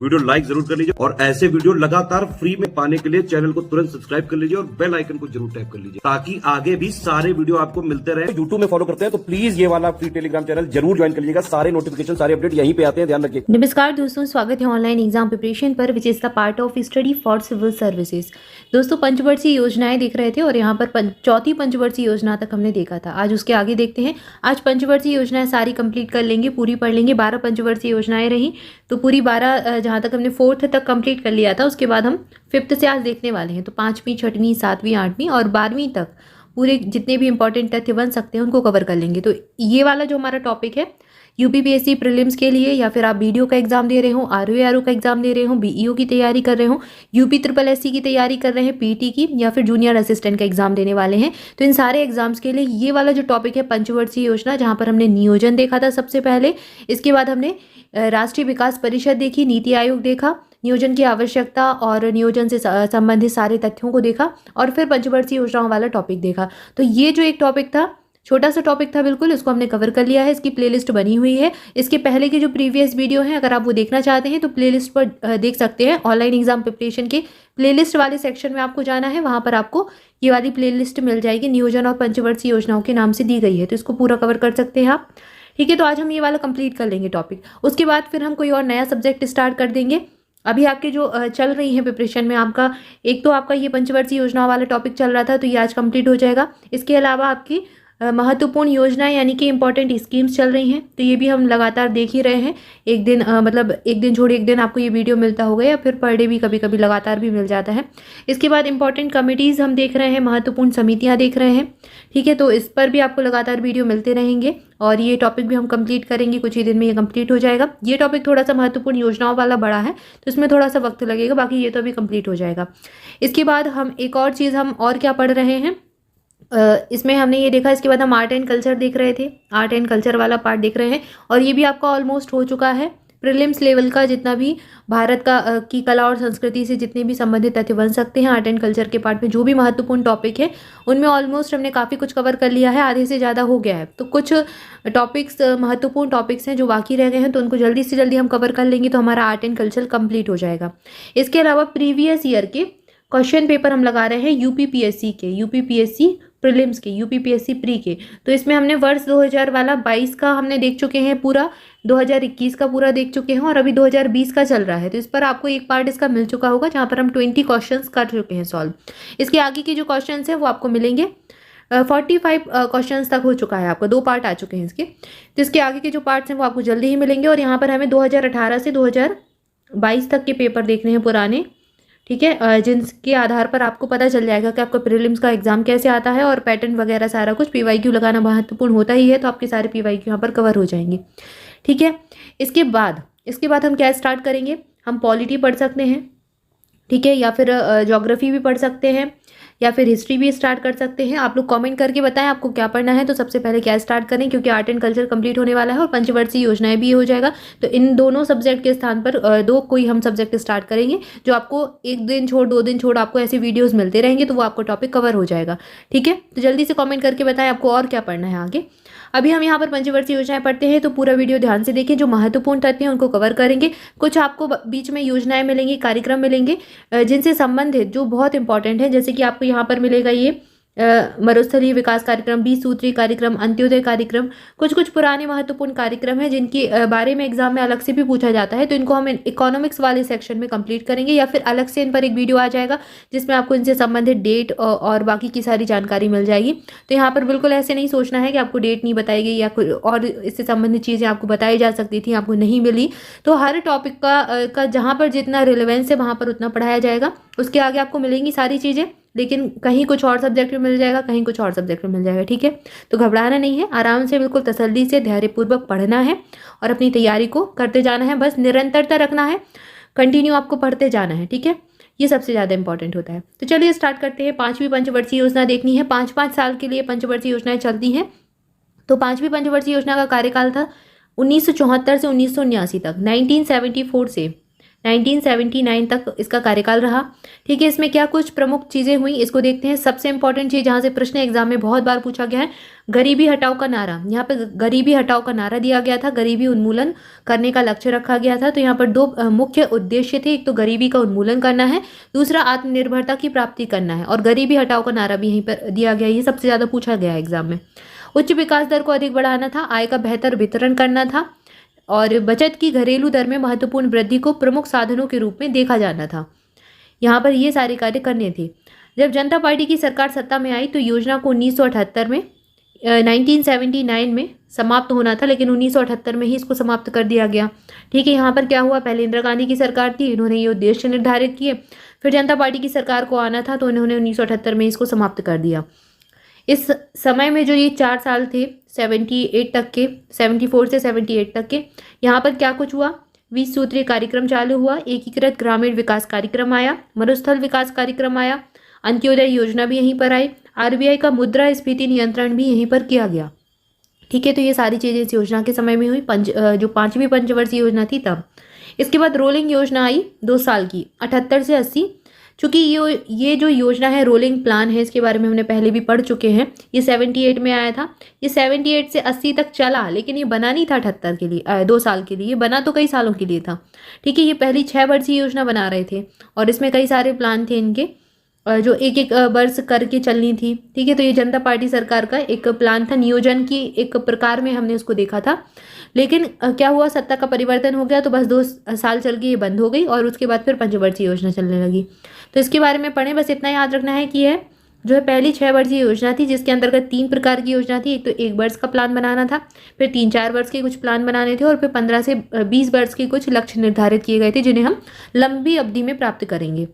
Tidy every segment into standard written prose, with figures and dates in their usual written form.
Video like जरूर कर लीजिए और ऐसे वीडियो लगातार फ्री में पाने के लिए चैनल को तुरंत सब्सक्राइब कर लीजिए और बेल आइकन को जरूर टैप कर लीजिए ताकि आगे भी सारे वीडियो आपको मिलते रहे। यूट्यूब में फॉलो करते हैं तो प्लीज ये वाला फ्री टेलीग्राम चैनल जरूर ज्वाइन कर लीजिएगा। सारे नोटिफिकेशन सारे अपडेट यहीं पे आते हैं, ध्यान रखिए। नमस्कार दोस्तों, स्वागत है ऑनलाइन एग्जाम प्रिपरेशन पर which is the part of study for civil services. दोस्तों पंचवर्षीय योजनाएं देख रहे थे और यहाँ पर चौथी पंचवर्षीय योजना तक हमने देखा था। आज उसके आगे देखते हैं। आज पंचवर्षीय योजनाएं सारी कंप्लीट कर लेंगे, पूरी पढ़ लेंगे। 12 पंचवर्षीय योजनाएं रही तो पूरी 12 जहाँ तक हमने 4th तक कंप्लीट कर लिया था, उसके बाद हम 5th से आज देखने वाले हैं। तो 5वीं 6वीं 7वीं 8वीं और 12वीं तक पूरे जितने भी इंपॉर्टेंट तथ्य बन सकते हैं उनको कवर कर लेंगे। तो ये वाला जो हमारा टॉपिक है यूपीपीएससी प्रीलिम्स के लिए, या फिर आप बीडीओ का एग्जाम दे रहे हो, आरओ का एग्जाम दे रहे हो, बीईओ की तैयारी कर रहे हो, यूपी ट्रिपल एससी की तैयारी कर रहे हैं, पीटी की, या फिर जूनियर असिस्टेंट का एग्जाम देने वाले हैं, तो इन सारे एग्जाम्स के लिए ये वाला जो टॉपिक है पंचवर्षीय योजना, जहाँ पर हमने नियोजन देखा था सबसे पहले। इसके बाद हमने राष्ट्रीय विकास परिषद देखी, नीति आयोग देखा, नियोजन की आवश्यकता और नियोजन से संबंधित सारे तथ्यों को देखा, और फिर पंचवर्षीय योजनाओं वाला टॉपिक देखा। तो ये जो एक टॉपिक था, छोटा सा टॉपिक था बिल्कुल, इसको हमने कवर कर लिया है। इसकी प्लेलिस्ट बनी हुई है। इसके पहले की जो प्रीवियस वीडियो है, अगर आप वो देखना चाहते हैं तो प्लेलिस्ट पर देख सकते हैं। ऑनलाइन एग्जाम प्रिपरेशन के प्लेलिस्ट वाले सेक्शन में आपको जाना है, वहाँ पर आपको ये वाली प्लेलिस्ट मिल जाएगी। नियोजन और पंचवर्षीय योजनाओं के नाम से दी गई है, तो इसको पूरा कवर कर सकते हैं आप। ठीक है, तो आज हम ये वाला कंप्लीट कर लेंगे टॉपिक। उसके बाद फिर हम कोई और नया सब्जेक्ट स्टार्ट कर देंगे। अभी आपके जो चल रही है प्रिपरेशन में, आपका एक तो आपका ये पंचवर्षीय योजना वाला टॉपिक चल रहा था, तो ये आज कंप्लीट हो जाएगा। इसके अलावा आपकी महत्वपूर्ण योजनाएं यानी कि इंपॉर्टेंट स्कीम्स चल रही हैं, तो ये भी हम लगातार देख ही रहे हैं। एक दिन मतलब एक दिन छोड़ एक दिन आपको ये वीडियो मिलता होगा, या फिर पर डे भी कभी कभी लगातार भी मिल जाता है। इसके बाद इंपॉर्टेंट कमिटीज़ हम देख रहे हैं, महत्वपूर्ण समितियां देख रहे हैं। ठीक है, तो इस पर भी आपको लगातार वीडियो मिलते रहेंगे और ये टॉपिक भी हम कंप्लीट करेंगे। कुछ ही दिन में ये कंप्लीट हो जाएगा। ये टॉपिक थोड़ा सा महत्वपूर्ण योजनाओं वाला बड़ा है, तो इसमें थोड़ा सा वक्त लगेगा, बाकी ये तो अभी कंप्लीट हो जाएगा। इसके बाद हम एक और चीज़ हम और क्या पढ़ रहे हैं, इसमें हमने ये देखा। इसके बाद हम आर्ट एंड कल्चर देख रहे थे, आर्ट एंड कल्चर वाला पार्ट देख रहे हैं, और ये भी आपका ऑलमोस्ट हो चुका है। प्रीलिम्स लेवल का जितना भी भारत का की कला और संस्कृति से जितने भी संबंधित तथ्य बन सकते हैं, आर्ट एंड कल्चर के पार्ट में जो भी महत्वपूर्ण टॉपिक है उनमें ऑलमोस्ट हमने काफ़ी कुछ कवर कर लिया है, आधे से ज़्यादा हो गया है। तो कुछ टॉपिक्स महत्वपूर्ण टॉपिक्स हैं जो बाकी रह गए हैं, तो उनको जल्दी से जल्दी हम कवर कर लेंगे, तो हमारा आर्ट एंड कल्चर कंप्लीट हो जाएगा। इसके अलावा प्रीवियस ईयर के क्वेश्चन पेपर हम लगा रहे हैं यूपीपीएससी के, यूपीपीएससी प्रीलिम्स के, यूपीपीएससी प्री के। तो इसमें हमने वर्ष 2000 वाला 22 का हमने देख चुके हैं पूरा, 2021 का पूरा देख चुके हैं, और अभी 2020 का चल रहा है। तो इस पर आपको एक पार्ट इसका मिल चुका होगा, जहाँ पर हम 20 क्वेश्चंस कर चुके हैं सॉल्व। इसके आगे के जो क्वेश्चंस हैं वो आपको मिलेंगे। 45 क्वेश्चंस तक हो चुका है, आपको 2 पार्ट आ चुके हैं इसके। तो इसके आगे के जो पार्ट्स हैं वो आपको जल्दी ही मिलेंगे। और यहाँ पर हमें 2018 से 2022 तक के पेपर देखने हैं पुराने। ठीक है, जिनके आधार पर आपको पता चल जाएगा कि आपका प्रीलिम्स का एग्जाम कैसे आता है, और पैटर्न वगैरह सारा कुछ। पीवाईक्यू लगाना महत्वपूर्ण होता ही है, तो आपके सारे पीवाईक्यू यहाँ पर कवर हो जाएंगे। ठीक है, इसके बाद हम क्या स्टार्ट करेंगे, हम पॉलिटी पढ़ सकते हैं, ठीक है, या फिर ज्योग्राफी भी पढ़ सकते हैं, या फिर हिस्ट्री भी स्टार्ट कर सकते हैं। आप लोग कमेंट करके बताएं आपको क्या पढ़ना है, तो सबसे पहले क्या स्टार्ट करें, क्योंकि आर्ट एंड कल्चर कंप्लीट होने वाला है और पंचवर्षीय योजनाएं भी हो जाएगा। तो इन दोनों सब्जेक्ट के स्थान पर दो कोई हम सब्जेक्ट स्टार्ट करेंगे, जो आपको एक दिन छोड़ 2 दिन छोड़ आपको ऐसे वीडियोज़ मिलते रहेंगे, तो वो आपको टॉपिक कवर हो जाएगा। ठीक है, तो जल्दी से कॉमेंट करके बताएं आपको और क्या पढ़ना है आगे। अभी हम यहाँ पर पंचवर्षीय योजनाएं पढ़ते हैं, तो पूरा वीडियो ध्यान से देखिए। जो महत्वपूर्ण तथ्य हैं उनको कवर करेंगे। कुछ आपको बीच में योजनाएं मिलेंगी, कार्यक्रम मिलेंगे जिनसे संबंधित जो बहुत इंपॉर्टेंट है, जैसे कि आपको यहाँ पर मिलेगा ये मरुस्थलीय विकास कार्यक्रम, 20 सूत्री कार्यक्रम, अंत्योदय कार्यक्रम। कुछ पुराने महत्वपूर्ण कार्यक्रम हैं जिनके बारे में एग्जाम में अलग से भी पूछा जाता है, तो इनको हम इकोनॉमिक्स वाले सेक्शन में कंप्लीट करेंगे, या फिर अलग से इन पर एक वीडियो आ जाएगा जिसमें आपको इनसे संबंधित डेट और बाकी की सारी जानकारी मिल जाएगी। तो यहाँ पर बिल्कुल ऐसे नहीं सोचना है कि आपको डेट नहीं बताई गई या कोई और इससे संबंधित चीज़ें आपको बताई जा सकती थी, आपको नहीं मिली। तो हर टॉपिक का जहाँ पर जितना रिलेवेंस है वहाँ पर उतना पढ़ाया जाएगा। उसके आगे आपको मिलेंगी सारी चीज़ें, लेकिन कहीं कुछ और सब्जेक्ट में मिल जाएगा, कहीं कुछ और सब्जेक्ट में मिल जाएगा। ठीक है, तो घबराना नहीं है, आराम से बिल्कुल तसल्ली से धैर्यपूर्वक पढ़ना है और अपनी तैयारी को करते जाना है। बस निरंतरता रखना है, कंटिन्यू आपको पढ़ते जाना है। ठीक है, ये सबसे ज़्यादा इंपॉर्टेंट होता है। तो चलिए स्टार्ट करते हैं। 5वीं पंचवर्षीय योजना देखनी है। 5-5 साल के लिए पंचवर्षीय योजनाएं चलती हैं। तो 5वीं पंचवर्षीय योजना का कार्यकाल था 1974 से 1979 तक, 1974 से 1979 तक इसका कार्यकाल रहा। ठीक है, इसमें क्या कुछ प्रमुख चीज़ें हुई इसको देखते हैं। सबसे इंपॉर्टेंट चीज़ जहाँ से प्रश्न एग्जाम में बहुत बार पूछा गया है, गरीबी हटाओ का नारा। यहाँ पे गरीबी हटाओ का नारा दिया गया था, गरीबी उन्मूलन करने का लक्ष्य रखा गया था। तो यहाँ पर दो मुख्य उद्देश्य थे, एक तो गरीबी का उन्मूलन करना है, दूसरा आत्मनिर्भरता की प्राप्ति करना है। और गरीबी हटाओ का नारा भी यहीं पर दिया गया, ये सबसे ज़्यादा पूछा गया है एग्जाम में। उच्च विकास दर को अधिक बढ़ाना था, आय का बेहतर वितरण करना था और बचत की घरेलू दर में महत्वपूर्ण वृद्धि को प्रमुख साधनों के रूप में देखा जाना था। यहाँ पर ये सारे कार्य करने थे। जब जनता पार्टी की सरकार सत्ता में आई तो योजना को 1978 में 1979 में समाप्त होना था, लेकिन 1978 में ही इसको समाप्त कर दिया गया। ठीक है, यहाँ पर क्या हुआ, पहले इंदिरा गांधी की सरकार थी, इन्होंने ये उद्देश्य निर्धारित किए, फिर जनता पार्टी की सरकार को आना था तो इन्होंने 1978 में इसको समाप्त कर दिया। इस समय में जो ये 4 साल थे 78 तक के, 74 से 78 तक के, यहाँ पर क्या कुछ हुआ, 20 सूत्रीय कार्यक्रम चालू हुआ, एकीकृत ग्रामीण विकास कार्यक्रम आया, मरुस्थल विकास कार्यक्रम आया, अंत्योदय योजना भी यहीं पर आई, आरबीआई का मुद्रास्फीति नियंत्रण भी यहीं पर किया गया। ठीक है, तो ये सारी चीज़ें इस योजना के समय में हुई, जो 5वीं पंचवर्षीय योजना थी तब। इसके बाद रोलिंग योजना आई 2 साल की, 78 से 80। चूँकि ये जो योजना है रोलिंग प्लान है, इसके बारे में हमने पहले भी पढ़ चुके हैं। ये 78 में आया था, ये 78 से 80 तक चला, लेकिन ये बना नहीं था 78 के लिए 2 साल के लिए, ये बना तो कई सालों के लिए था। ठीक है, ये पहली 6 वर्षीय योजना बना रहे थे और इसमें कई सारे प्लान थे इनके, जो एक एक वर्ष करके चलनी थी। ठीक है, तो ये जनता पार्टी सरकार का एक प्लान था, नियोजन की एक प्रकार में हमने उसको देखा था। लेकिन क्या हुआ, सत्ता का परिवर्तन हो गया तो बस 2 साल चल के ये बंद हो गई और उसके बाद फिर पंचवर्षीय योजना चलने लगी। तो इसके बारे में पढ़ें, बस इतना याद रखना है कि यह जो है पहली 6 वर्षीय योजना थी, जिसके अंतर्गत 3 प्रकार की योजना थी। एक तो 1 वर्ष का प्लान बनाना था, फिर 3-4 वर्ष के कुछ प्लान बनाने थे और फिर 15 से 20 वर्ष के कुछ लक्ष्य निर्धारित किए गए थे, जिन्हें हम लंबी अवधि में प्राप्त करेंगे।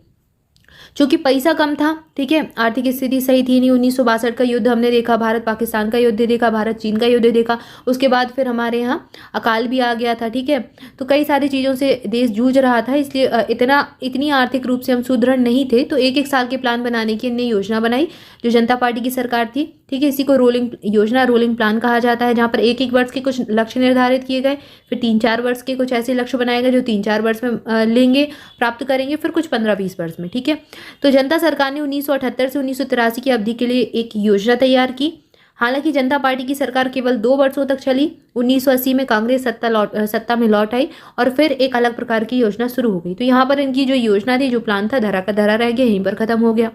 चूँकि पैसा कम था, ठीक है, आर्थिक स्थिति सही थी नहीं। 1962 का युद्ध हमने देखा, भारत पाकिस्तान का युद्ध देखा, भारत चीन का युद्ध देखा, उसके बाद फिर हमारे यहाँ अकाल भी आ गया था। ठीक है, तो कई सारी चीज़ों से देश जूझ रहा था, इसलिए इतनी आर्थिक रूप से हम सुदृढ़ नहीं थे। तो 1-1 साल के प्लान बनाने की नई योजना बनाई जो जनता पार्टी की सरकार थी। ठीक है, इसी को रोलिंग योजना, रोलिंग प्लान कहा जाता है, जहाँ पर 1-1 वर्ष के कुछ लक्ष्य निर्धारित किए गए, फिर 3-4 वर्ष के कुछ ऐसे लक्ष्य बनाए गए जो 3-4 वर्ष में लेंगे, प्राप्त करेंगे, फिर कुछ 15-20 वर्ष में। ठीक है, तो जनता सरकार ने 1978 से 1983 की अवधि के लिए एक योजना तैयार की। हालांकि जनता पार्टी की सरकार केवल 2 वर्षों तक चली। 1980 में कांग्रेस सत्ता में लौट आई और फिर एक अलग प्रकार की योजना शुरू हो गई। तो यहाँ पर इनकी जो योजना थी, जो प्लान था, धरा का धरा रह गया, यहीं पर खत्म हो गया।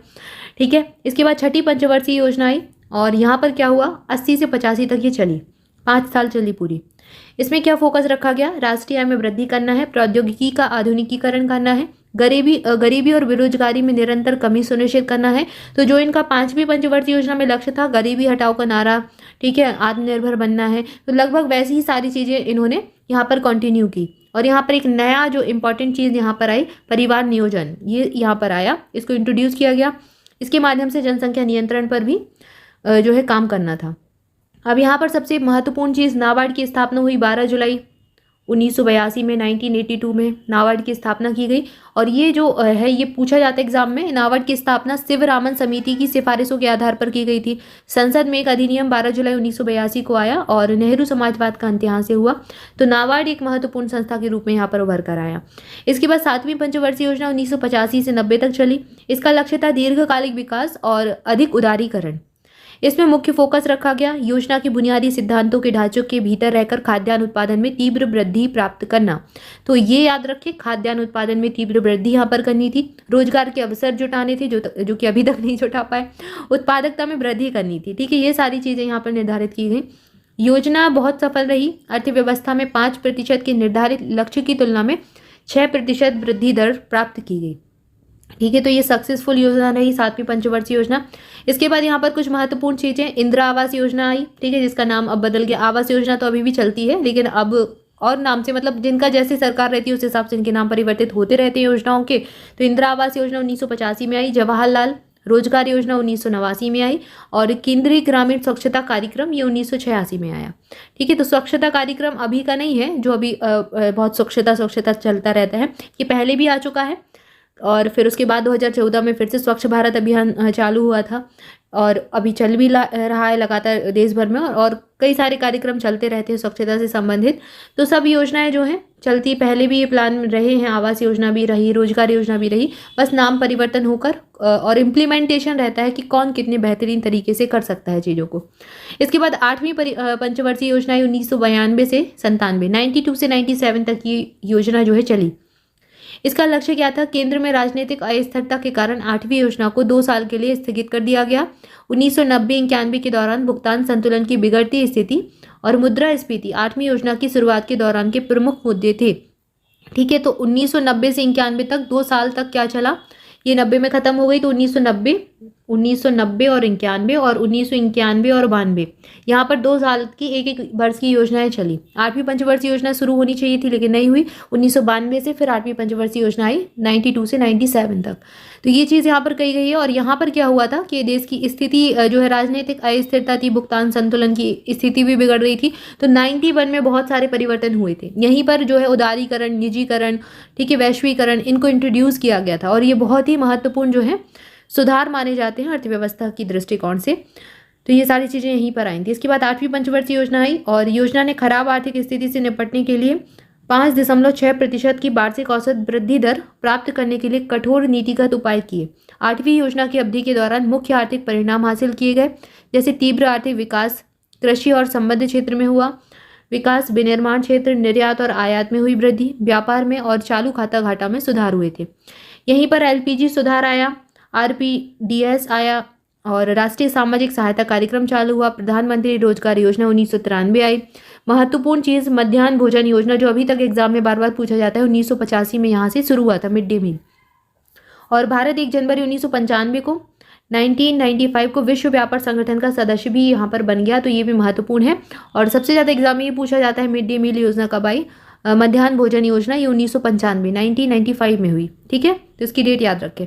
ठीक है, इसके बाद 6ठी पंचवर्षीय योजना आई और यहाँ पर क्या हुआ, 80 से 85 तक ये चली, 5 साल चली पूरी। इसमें क्या फोकस रखा गया, राष्ट्रीय आय में वृद्धि करना है, प्रौद्योगिकी का आधुनिकीकरण करना है, गरीबी और बेरोजगारी में निरंतर कमी सुनिश्चित करना है। तो जो इनका 5वीं पंचवर्षीय योजना में लक्ष्य था, गरीबी हटाओ का नारा, ठीक है, आत्मनिर्भर बनना है, तो लगभग वैसी ही सारी चीज़ें इन्होंने यहाँ पर कंटिन्यू की। और यहाँ पर एक नया जो इंपॉर्टेंट चीज़ यहाँ पर आई, परिवार नियोजन, ये यहाँ पर आया, इसको इंट्रोड्यूस किया गया। इसके माध्यम से जनसंख्या नियंत्रण पर भी जो है काम करना था। अब यहाँ पर सबसे महत्वपूर्ण चीज़, नाबार्ड की स्थापना हुई 12 जुलाई 1982 में, 1982 में नाबार्ड की स्थापना की गई। और ये जो है, ये पूछा जाता है एग्जाम में, नाबार्ड की स्थापना शिवरामन समिति की सिफारिशों के आधार पर की गई थी। संसद में एक अधिनियम 12 जुलाई 1982 को आया और नेहरू समाजवाद का अंत यहाँ से हुआ। तो नाबार्ड एक महत्वपूर्ण संस्था के रूप में यहाँ पर उभर कर आया। इसके बाद 7वीं पंचवर्षीय योजना 1985 से 90 तक चली। इसका लक्ष्य था दीर्घकालिक विकास और अधिक उदारीकरण। इसमें मुख्य फोकस रखा गया योजना के बुनियादी सिद्धांतों के ढांचों के भीतर रहकर खाद्यान्न उत्पादन में तीव्र वृद्धि प्राप्त करना। तो ये याद रखें, खाद्यान्न उत्पादन में तीव्र वृद्धि यहाँ पर करनी थी। रोजगार के अवसर जुटाने थे, जो कि अभी तक नहीं जुटा पाए। उत्पादकता में वृद्धि करनी थी। ठीक है, ये सारी चीज़ें यहाँ पर निर्धारित की गई। योजना बहुत सफल रही। अर्थव्यवस्था में 5% के निर्धारित लक्ष्य की तुलना में 6% वृद्धि दर प्राप्त की गई। ठीक है, तो ये सक्सेसफुल योजना रही 7वीं पंचवर्षीय योजना। इसके बाद यहाँ पर कुछ महत्वपूर्ण चीज़ें, इंदिरा आवास योजना आई। ठीक है, जिसका नाम अब बदल गया। आवास योजना तो अभी भी चलती है, लेकिन अब और नाम से, मतलब जिनका जैसे सरकार रहती है उस हिसाब से इनके नाम परिवर्तित होते रहते हैं योजनाओं के। तो इंदिरा आवास योजना 1985 में आई। जवाहरलाल रोजगार योजना 1989 में आई और केंद्रीय ग्रामीण स्वच्छता कार्यक्रम ये 1986 में आया। ठीक है, तो स्वच्छता कार्यक्रम अभी का नहीं है, जो अभी बहुत स्वच्छता चलता रहता है, ये पहले भी आ चुका है। और फिर उसके बाद 2014 में फिर से स्वच्छ भारत अभियान चालू हुआ था। और अभी चल भी रहा है लगातार देश भर में, और कई सारे कार्यक्रम चलते रहते हैं स्वच्छता से संबंधित। तो सब योजनाएं जो हैं चलती, पहले भी ये प्लान रहे हैं, आवास योजना भी रही, रोजगार योजना भी रही, बस नाम परिवर्तन होकर और इम्प्लीमेंटेशन रहता है कि कौन कितने बेहतरीन तरीके से कर सकता है चीज़ों को। इसके बाद 8वीं पंचवर्षीय योजना 1992 से 97, 92 से 97 तक ये योजना जो है चली। इसका लक्ष्य क्या था? केंद्र में राजनीतिक अस्थिरता के कारण 8वीं योजना को 2 साल के लिए स्थगित कर दिया गया। 1990-91 के दौरान भुगतान संतुलन की बिगड़ती स्थिति और मुद्रास्फीति 8वीं योजना की शुरुआत के दौरान के प्रमुख मुद्दे थे। ठीक है, तो 1990 से 91 तक 2 साल तक क्या चला? ये 90 में खत्म हो गई, तो 1990 और 91 और 1991 और 92, यहाँ पर 2 साल की एक वर्ष की योजनाएं चली। 8वीं पंचवर्षीय योजना शुरू होनी चाहिए थी लेकिन नहीं हुई। 1992 से फिर 8वीं पंचवर्षीय योजना आई 92 से 97 तक। तो ये चीज़ यहाँ पर कही गई है। और यहाँ पर क्या हुआ था कि देश की स्थिति जो है राजनीतिक अस्थिरता थी, भुगतान संतुलन की स्थिति भी बिगड़ रही थी। तो 91 में बहुत सारे परिवर्तन हुए थे। यहीं पर जो है उदारीकरण, निजीकरण, ठीक है, वैश्वीकरण, इनको इंट्रोड्यूस किया गया था और ये बहुत ही महत्वपूर्ण जो है सुधार माने जाते हैं अर्थव्यवस्था की दृष्टिकोण से। तो ये सारी चीज़ें यहीं पर आई थी। इसके बाद 8वीं पंचवर्षीय योजना आई और योजना ने खराब आर्थिक स्थिति से निपटने के लिए 5.6% की वार्षिक औसत वृद्धि दर प्राप्त करने के लिए कठोर नीतिगत उपाय किए। 8वीं योजना की अवधि के दौरान मुख्य आर्थिक परिणाम हासिल किए गए, जैसे तीव्र आर्थिक विकास कृषि और संबद्ध क्षेत्र में हुआ विकास, विनिर्माण क्षेत्र, निर्यात और आयात में हुई वृद्धि, व्यापार में और चालू खाता घाटा में सुधार हुए थे। यहीं पर LPG सुधार आया, RPDS आया और राष्ट्रीय सामाजिक सहायता कार्यक्रम चालू हुआ। प्रधानमंत्री रोजगार योजना 1993 आई। महत्वपूर्ण चीज़ मध्याह्न भोजन योजना, जो अभी तक एग्जाम में बार बार पूछा जाता है, 1985 में यहाँ से शुरू हुआ था, मिड डे मील। और भारत 1 जनवरी 1995 को 1995 को विश्व व्यापार संगठन का सदस्य भी यहाँ पर बन गया। तो ये भी महत्वपूर्ण है। और सबसे ज़्यादा एग्जाम में ये पूछा जाता है, मिड डे मील योजना कब आई? मध्याह्न भोजन योजना ये 1995 में हुई। ठीक है, तो इसकी डेट याद रखें।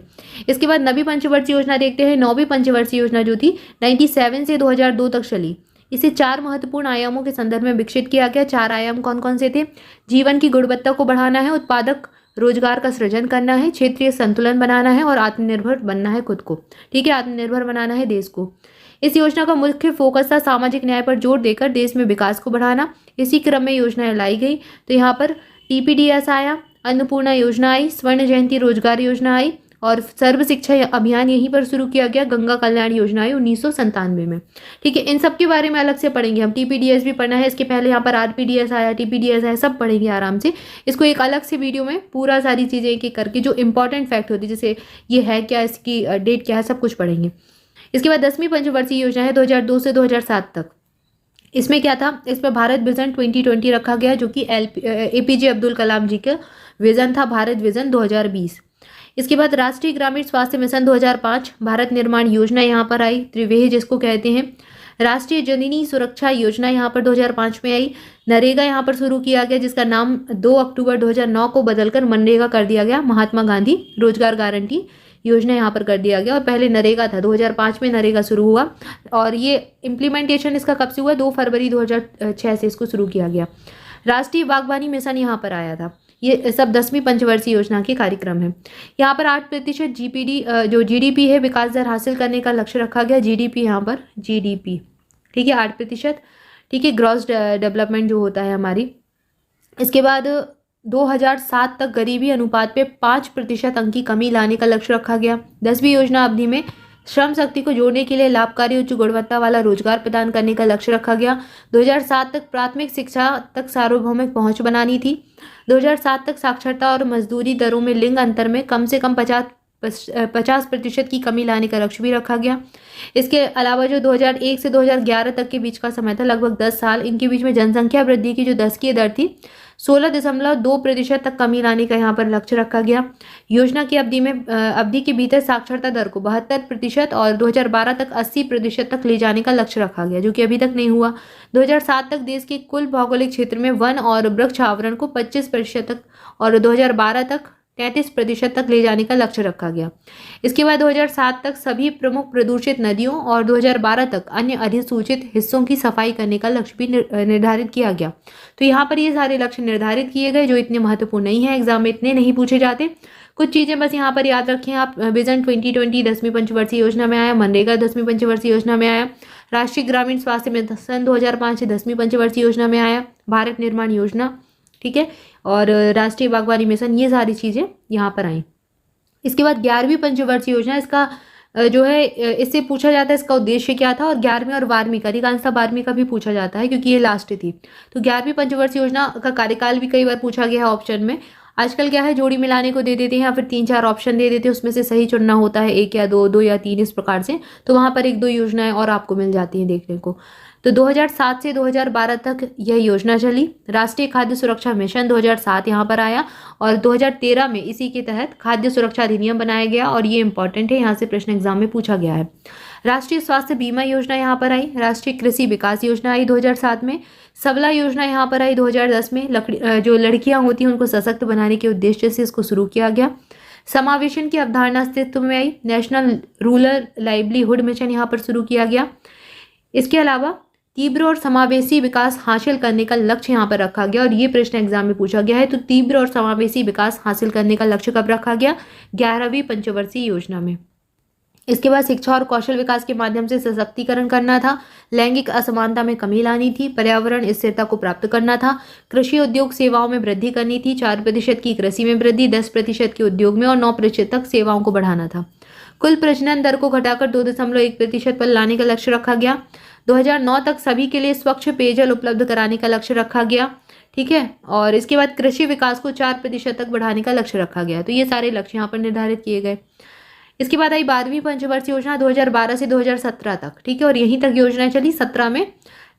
इसके बाद 9वीं पंचवर्षीय योजना देखते हैं। 9वीं पंचवर्षीय योजना जो थी 97 से 2002 तक चली। इसे 4 महत्वपूर्ण आयामों के संदर्भ में विकसित किया गया। 4 आयाम कौन कौन से थे? जीवन की गुणवत्ता को बढ़ाना है, उत्पादक रोजगार का सृजन करना है, क्षेत्रीय संतुलन बनाना है और आत्मनिर्भर बनना है खुद को। ठीक है, आत्मनिर्भर बनाना है देश को। इस योजना का मुख्य फोकस था सामाजिक न्याय पर जोर देकर देश में विकास को बढ़ाना। इसी क्रम में योजनाएं लाई गई। तो यहाँ पर TPDS आया, अन्नपूर्णा योजना आई, स्वर्ण जयंती रोजगार योजना आई और सर्व शिक्षा अभियान यहीं पर शुरू किया गया। गंगा कल्याण योजना आई 1997 में। ठीक है, इन सब के बारे में अलग से पढ़ेंगे हम। TPDS भी पढ़ना है, इसके पहले यहाँ पर RPDS आया, TPDS आया, सब पढ़ेंगे आराम से। इसको एक अलग से वीडियो में पूरा सारी चीज़ें एक करके जो इंपॉर्टेंट फैक्ट होती है, जैसे ये है क्या, इसकी डेट क्या है, सब कुछ पढ़ेंगे। इसके बाद 10वीं पंचवर्षीय योजना है 2002 से 2007 तक। इसमें क्या था? इस पर भारत विजन 2020 रखा गया, जो कि APJ अब्दुल कलाम जी का विजन था, भारत विजन 2020। इसके बाद राष्ट्रीय ग्रामीण स्वास्थ्य मिशन 2005, भारत निर्माण योजना यहाँ पर आई, त्रिवेह जिसको कहते हैं। राष्ट्रीय जननी सुरक्षा योजना यहाँ पर 2005 में आई। नरेगा यहाँ पर शुरू किया गया, जिसका नाम 2 अक्टूबर 2009 को बदलकर मनरेगा कर दिया गया। महात्मा गांधी रोजगार गारंटी योजना यहाँ पर कर दिया गया और पहले नरेगा था। 2005 में नरेगा शुरू हुआ और ये इम्प्लीमेंटेशन इसका कब से हुआ? 2 फरवरी 2006 से इसको शुरू किया गया। राष्ट्रीय बागवानी मिशन यहाँ पर आया था। ये सब 10वीं पंचवर्षीय योजना के कार्यक्रम है। यहाँ पर 8% जो GDP है विकास दर हासिल करने का लक्ष्य रखा गया। GDP यहाँ पर GDP, ठीक है, 8%, ठीक है, ग्रॉस डेवलपमेंट जो होता है हमारी। इसके बाद 2007 तक गरीबी अनुपात पे 5% अंक की कमी लाने का लक्ष्य रखा गया। 10वीं योजना अवधि में श्रम शक्ति को जोड़ने के लिए लाभकारी उच्च गुणवत्ता वाला रोजगार प्रदान करने का लक्ष्य रखा गया। 2007 तक प्राथमिक शिक्षा तक सार्वभौमिक पहुंच बनानी थी। 2007 तक साक्षरता और मजदूरी दरों में लिंग अंतर में कम से कम 50% की कमी लाने का लक्ष्य भी रखा गया। इसके अलावा जो 2001 से 2011 तक के बीच का समय था, लगभग 10 साल, इनके बीच में जनसंख्या वृद्धि की जो 10 की दर थी 16.2% तक कमी लाने का यहाँ पर लक्ष्य रखा गया। योजना की अवधि के भीतर साक्षरता दर को 72% और 2012 तक 80% तक ले जाने का लक्ष्य रखा गया, जो कि अभी तक नहीं हुआ। 2007 तक देश के कुल भौगोलिक क्षेत्र में वन और वृक्ष आवरण को 25% तक और 2012 तक 33% तक ले जाने का लक्ष्य रखा गया। इसके बाद 2007 तक सभी प्रमुख प्रदूषित नदियों और 2012 तक अन्य अधिसूचित हिस्सों की सफाई करने का लक्ष्य भी निर्धारित किया गया। तो यहाँ पर ये सारे लक्ष्य निर्धारित किए गए जो इतने महत्वपूर्ण नहीं है, एग्जाम में इतने नहीं पूछे जाते। कुछ चीज़ें बस यहाँ पर याद रखें आप। विजन 2020 10वीं पंचवर्षीय योजना में आया, मनरेगा 10वीं पंचवर्षीय योजना में आया, राष्ट्रीय ग्रामीण स्वास्थ्य मिशन 2005 से 10वीं पंचवर्षीय योजना में आया, भारत निर्माण योजना, ठीक है, और राष्ट्रीय बागवानी मिशन, ये सारी चीज़ें यहाँ पर आई। इसके बाद 11वीं पंचवर्षीय योजना, इसका जो है इससे पूछा जाता है इसका उद्देश्य क्या था, और 11वीं और 12वीं का, अधिकांशतः 12वीं का भी पूछा जाता है क्योंकि ये लास्ट थी। तो 11वीं पंचवर्षीय योजना का कार्यकाल भी कई बार पूछा गया है ऑप्शन में। आजकल क्या है, जोड़ी मिलाने को दे देते हैं या फिर 3-4 ऑप्शन दे देते हैं, उसमें से सही चुनना होता है, 1 या 2, 2 या 3, इस प्रकार से। तो वहाँ पर 1-2 योजनाएं और आपको मिल जाती हैं देखने को। तो 2007 से 2012 तक यह योजना चली। राष्ट्रीय खाद्य सुरक्षा मिशन 2007 यहाँ पर आया, और 2013 में इसी के तहत खाद्य सुरक्षा अधिनियम बनाया गया, और ये इंपॉर्टेंट है, यहाँ से प्रश्न एग्जाम में पूछा गया है। राष्ट्रीय स्वास्थ्य बीमा योजना यहाँ पर आई। राष्ट्रीय कृषि विकास योजना आई 2007 में। सबला योजना यहाँ पर आई 2010 में। जो लड़कियाँ होती हैं उनको सशक्त बनाने के उद्देश्य से इसको शुरू किया गया। समावेशन की अवधारणा अस्तित्व में आई। नेशनल रूरल लाइवलीहुड मिशन यहाँ पर शुरू किया गया। इसके अलावा तीव्र और समावेशी विकास हासिल करने का लक्ष्य यहाँ पर रखा गया, और ये प्रश्न एग्जाम में पूछा गया है। तो तीव्र और समावेशी विकास हासिल करने का लक्ष्य कब रखा गया? 11वीं पंचवर्षीय योजना में। इसके बाद शिक्षा और कौशल विकास के माध्यम से सशक्तिकरण करना था, लैंगिक असमानता में कमी लानी थी, पर्यावरण स्थिरता को प्राप्त करना था, कृषि उद्योग सेवाओं में वृद्धि करनी थी, 4% की कृषि में वृद्धि, 10% के उद्योग में, और 9% तक सेवाओं को बढ़ाना था। कुल प्रजनन दर को घटाकर 2.1% पर लाने का लक्ष्य रखा गया। 2009 तक सभी के लिए स्वच्छ पेयजल उपलब्ध कराने का लक्ष्य रखा गया, ठीक है। और इसके बाद कृषि विकास को 4% तक बढ़ाने का लक्ष्य रखा गया। तो ये सारे लक्ष्य यहाँ पर निर्धारित किए गए। इसके बाद आई 12वीं पंचवर्षीय योजना 2012 से 2017 तक, ठीक है, और यहीं तक योजना चली। 17 में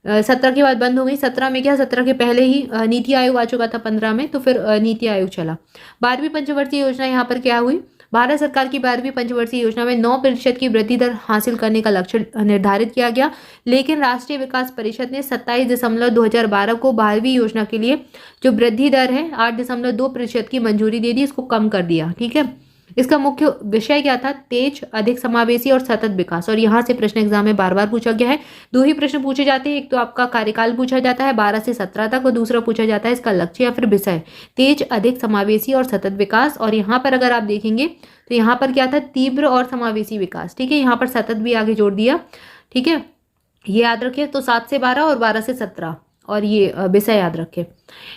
17 के बाद बंद हो गई। 17 में क्या, 17 के पहले ही नीति आयोग आ चुका था 15 में, तो फिर नीति आयोग चला। 12वीं पंचवर्षीय योजना यहाँ पर क्या हुई, भारत सरकार की 12वीं पंचवर्षीय योजना में 9% की वृद्धि दर हासिल करने का लक्ष्य निर्धारित किया गया, लेकिन राष्ट्रीय विकास परिषद ने 27/2012 को 12वीं योजना के लिए जो वृद्धि दर है 8.2% की मंजूरी दे दी, इसको कम कर दिया, ठीक है। इसका मुख्य विषय क्या था, तेज, अधिक समावेशी और सतत विकास, और यहाँ से प्रश्न एग्जाम में बार बार पूछा गया है। 2 ही प्रश्न पूछे जाते हैं, एक तो आपका कार्यकाल पूछा जाता है 12 से 17 तक, और दूसरा पूछा जाता है इसका लक्ष्य या फिर विषय, तेज, अधिक, समावेशी और सतत विकास। और यहाँ पर अगर आप देखेंगे तो यहाँ पर क्या था, तीव्र और समावेशी विकास, ठीक है, यहाँ पर सतत भी आगे जोड़ दिया, ठीक है, ये याद रखिए। तो 7 से 12 और 12 से 17, और ये विषय याद रखें।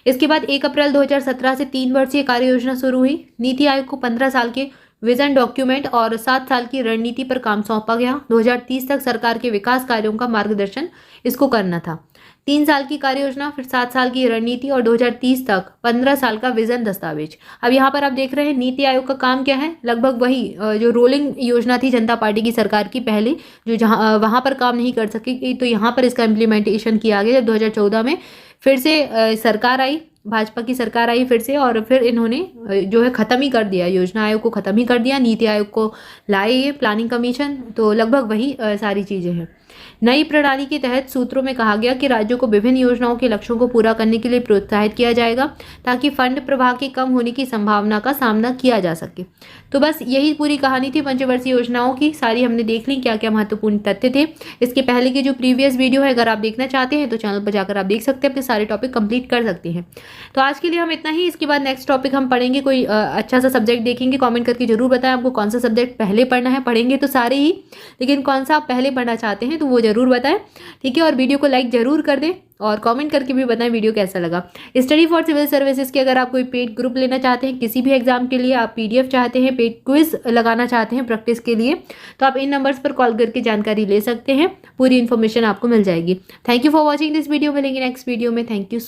इसके बाद 1 अप्रैल 2017 से 3 वर्षीय कार्य योजना शुरू हुई। नीति आयोग को 15 साल के विजन डॉक्यूमेंट और 7 साल की रणनीति पर काम सौंपा गया। 2030 तक सरकार के विकास कार्यों का मार्गदर्शन इसको करना था। 3 साल की कार्य योजना, फिर 7 साल की रणनीति, और 2030 तक 15 साल का विजन दस्तावेज। अब यहाँ पर आप देख रहे हैं नीति आयोग का काम क्या है, लगभग वही जो रोलिंग योजना थी जनता पार्टी की सरकार की पहले, जो जहाँ वहाँ पर काम नहीं कर सकी, तो यहाँ पर इसका इम्प्लीमेंटेशन किया गया। जब 2014 में फिर से सरकार आई, भाजपा की सरकार आई फिर से, और फिर इन्होंने जो है ख़त्म ही कर दिया, योजना आयोग को ख़त्म ही कर दिया, नीति आयोग को लाए ये प्लानिंग कमीशन। तो लगभग वही सारी चीज़ें हैं। नई प्रणाली के तहत सूत्रों में कहा गया कि राज्यों को विभिन्न योजनाओं के लक्ष्यों को पूरा करने के लिए प्रोत्साहित किया जाएगा, ताकि फंड प्रवाह के कम होने की संभावना का सामना किया जा सके। तो बस यही पूरी कहानी थी पंचवर्षीय योजनाओं की, सारी हमने देख ली, क्या क्या महत्वपूर्ण तथ्य थे। इसके पहले की जो प्रीवियस वीडियो है अगर आप देखना चाहते हैं तो चैनल पर जाकर आप देख सकते हैं, अपने सारे टॉपिक कंप्लीट कर सकते हैं। तो आज के लिए हम इतना ही। इसके बाद नेक्स्ट टॉपिक हम पढ़ेंगे, कोई अच्छा सा सब्जेक्ट देखेंगे। कमेंट करके जरूर बताएं आपको कौन सा सब्जेक्ट पहले पढ़ना है। पढ़ेंगे तो सारे ही, लेकिन कौन सा आप पहले पढ़ना चाहते हैं तो वो जरूर बताएं, ठीक है। और वीडियो को लाइक जरूर कर दें, और कमेंट करके भी बताएं वीडियो कैसा लगा। स्टडी फॉर सिविल सर्विसेज के अगर आप कोई पेड ग्रुप लेना चाहते हैं किसी भी एग्जाम के लिए, आप PDF चाहते हैं, पेड क्विज लगाना चाहते हैं प्रैक्टिस के लिए, तो आप इन नंबर्स पर कॉल करके जानकारी ले सकते हैं। पूरी इन्फॉर्मेशन आपको मिल जाएगी। Thank you for watching this video. मिलेंगे नेक्स्ट वीडियो में। Thank you.